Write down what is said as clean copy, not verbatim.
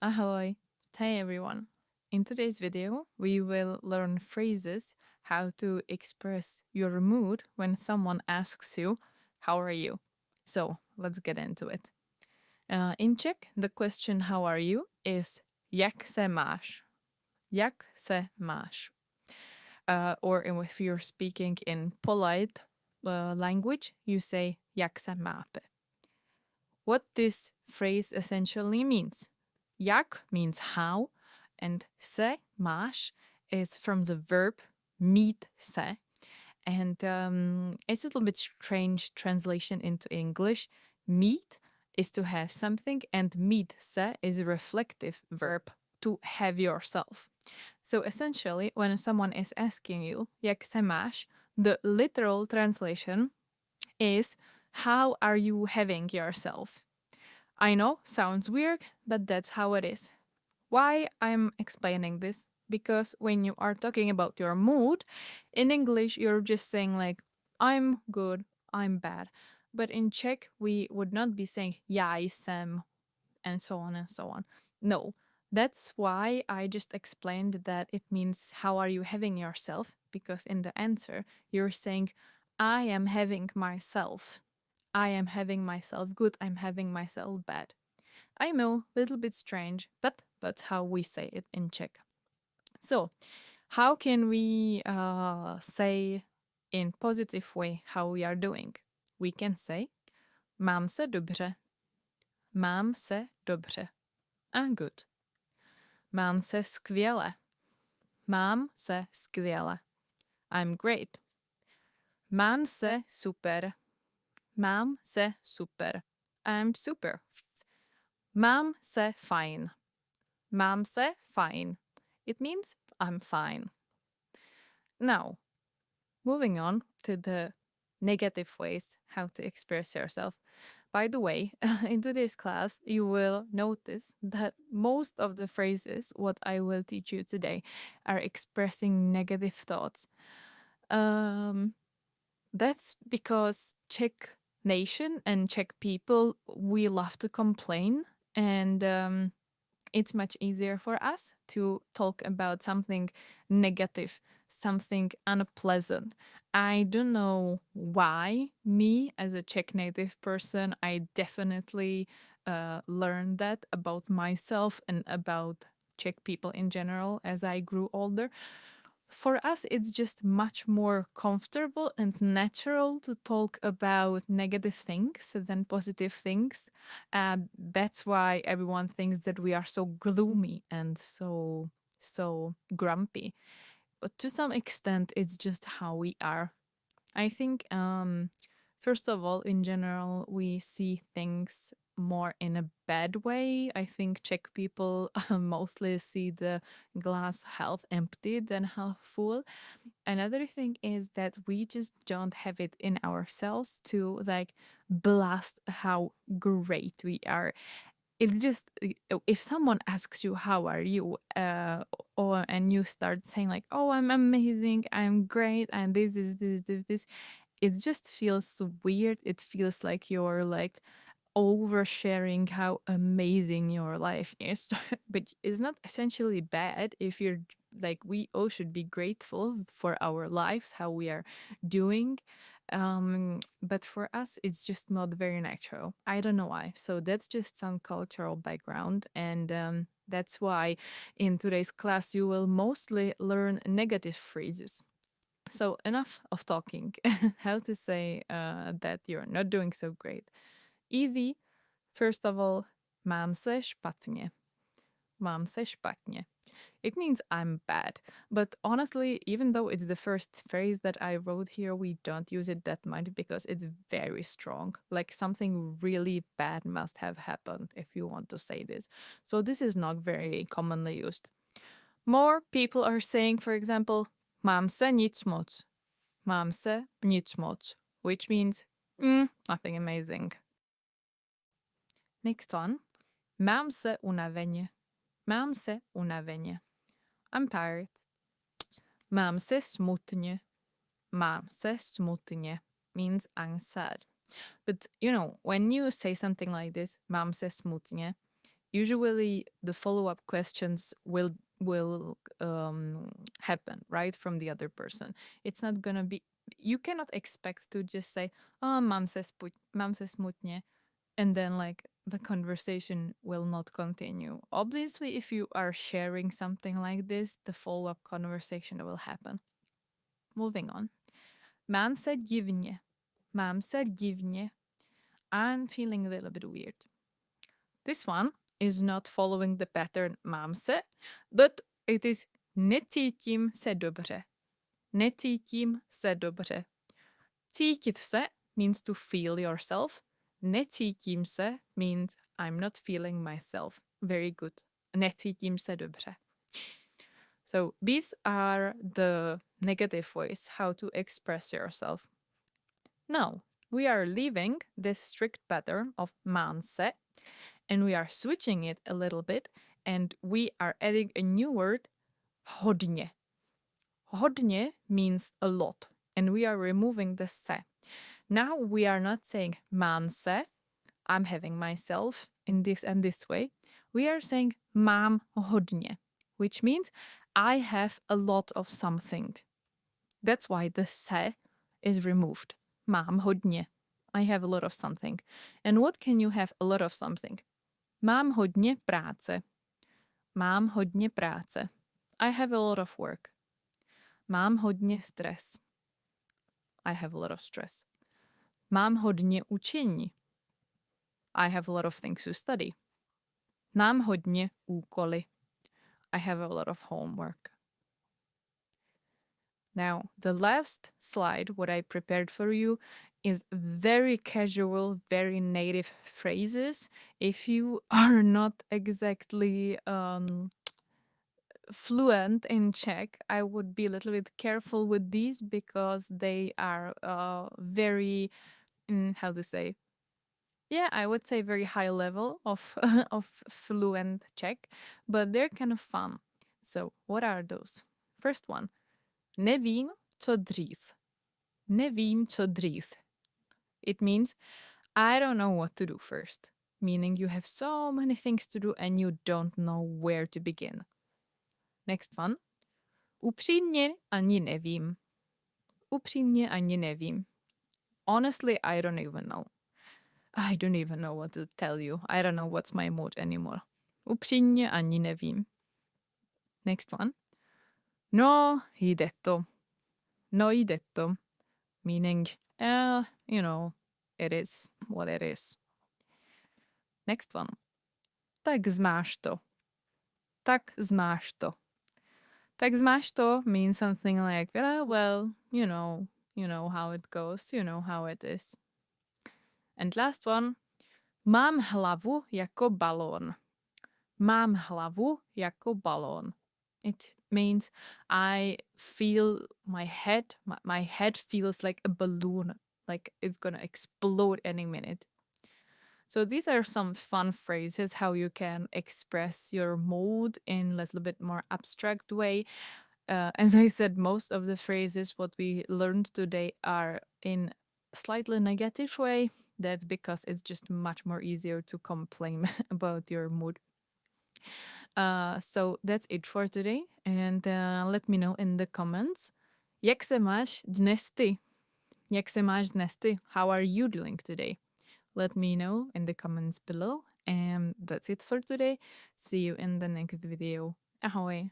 Ahoy! Hey everyone! In today's video, we will learn phrases how to express your mood when someone asks you, how are you? So let's get into it. In Czech, the question how are you is jak se máš? Jak se máš? Or if you're speaking in polite language, you say jak se máte. What this phrase essentially means. Jak means how, and se máš is from the verb mít se. And it's a little bit strange translation into English. Mít is to have something, and mít se is a reflective verb to have yourself. So essentially, when someone is asking you, jak se máš, the literal translation is, how are you having yourself? I know, sounds weird, but that's how it is. Why I'm explaining this? Because when you are talking about your mood, in English you're just saying like, I'm good, I'm bad. But in Czech, we would not be saying já jsem, and so on and so on. No, that's why I just explained that it means how are you having yourself, because in the answer you're saying I am having myself. I am having myself good, I'm having myself bad. I know, a little bit strange, but that's how we say it in Czech. So, how can we say in positive way how we are doing? We can say, mám se dobře. Mám se dobře. I'm good. Mám se skvěle. Mám se skvěle. I'm great. Mám se super. Mám se super. I'm super. Mám se fajn. Mám se fajn. It means I'm fine. Now, moving on to the negative ways how to express yourself. By the way, in today's class, you will notice that most of the phrases what I will teach you today are expressing negative thoughts. That's because Czech nation and Czech people, we love to complain, and it's much easier for us to talk about something negative, something unpleasant. I don't know why. Me, as a Czech native person, I definitely learned that about myself and about Czech people in general as I grew older. For us, it's just much more comfortable and natural to talk about negative things than positive things. That's why everyone thinks that we are so gloomy and so grumpy. But to some extent, it's just how we are. I think, first of all, in general, we see things more in a bad way. I think Czech people mostly see the glass half empty than half full. Another thing is that we just don't have it in ourselves to like blast how great we are. It's just, if someone asks you how are you, and you start saying like, oh, I'm amazing, I'm great, and this is this, it just feels weird. It feels like you're like oversharing how amazing your life is. But it's not essentially bad if you're like, we all should be grateful for our lives, how we are doing. But for us, it's just not very natural. I don't know why. So that's just some cultural background. And that's why in today's class, you will mostly learn negative phrases. So enough of talking. How to say that you're not doing so great. Easy. First of all, mám se špatně. Mám se špatně. It means I'm bad. But honestly, even though it's the first phrase that I wrote here, we don't use it that much because it's very strong. Like something really bad must have happened if you want to say this. So this is not very commonly used. More people are saying, for example, mám se nic moc. Mám se nic moc. Which means nothing amazing. Next one. Mám se unaveně. Mám se unaveně. I'm tired. Mám se smutně. Mám se smutně means I'm sad. But, you know, when you say something like this, mám se smutně, usually the follow-up questions will happen right from the other person. It's not gonna be, you cannot expect to just say, oh, mám se smutně, and then like the conversation will not continue. Obviously, if you are sharing something like this, the follow-up conversation will happen. Moving on. Mám se divně. Mám se divně. I'm feeling a little bit weird. This one is not following the pattern mám se, but it is necítím se dobře. Necítím se dobře. Cítit se means to feel yourself. Necítím se means I'm not feeling myself. Very good. Necítím se dobře. So these are the negative ways how to express yourself. Now, we are leaving this strict pattern of mám se, and we are switching it a little bit, and we are adding a new word, hodně. Hodně means a lot, and we are removing the se. Now we are not saying mám se, I'm having myself in this and this way. We are saying mám hodně, which means I have a lot of something. That's why the se is removed. Mám hodně. I have a lot of something. And what can you have a lot of something? Mám hodně práce. Mám hodně práce. I have a lot of work. Mám hodně stres. I have a lot of stress. Mám hodně učení. I have a lot of things to study. Mám hodně úkoly. I have a lot of homework. Now, the last slide, what I prepared for you, is very casual, very native phrases. If you are not exactly fluent in Czech, I would be a little bit careful with these because they are very, how to say, yeah, I would say very high level of of fluent Czech, but they're kind of fun. So what are those? First one, nevím, co dřív. Nevím, co dřív. It means I don't know what to do first, meaning you have so many things to do and you don't know where to begin. Next one, upřímně ani nevím. Upřímně ani nevím. Honestly, I don't even know. I don't even know what to tell you. I don't know what's my mood anymore. Upřímně ani nevím. Next one. No, jde to. No, jde to. Meaning, you know, it is what it is. Next one. Tak zmáš to. Tak zmáš to. Tak zmáš to means something like, well, you know how it goes, you know how it is. And last one, mám hlavu jako balón. Mám hlavu jako balón. It means I feel my head feels like a balloon, like it's gonna explode any minute. So these are some fun phrases how you can express your mood in a little bit more abstract way. As I said, most of the phrases what we learned today are in slightly negative way. That's because it's just much more easier to complain about your mood. So that's it for today, and let me know in the comments. Jak se máš dnes ty? Jak se máš dnes ty? How are you doing today? Let me know in the comments below, and that's it for today. See you in the next video. Ahoj!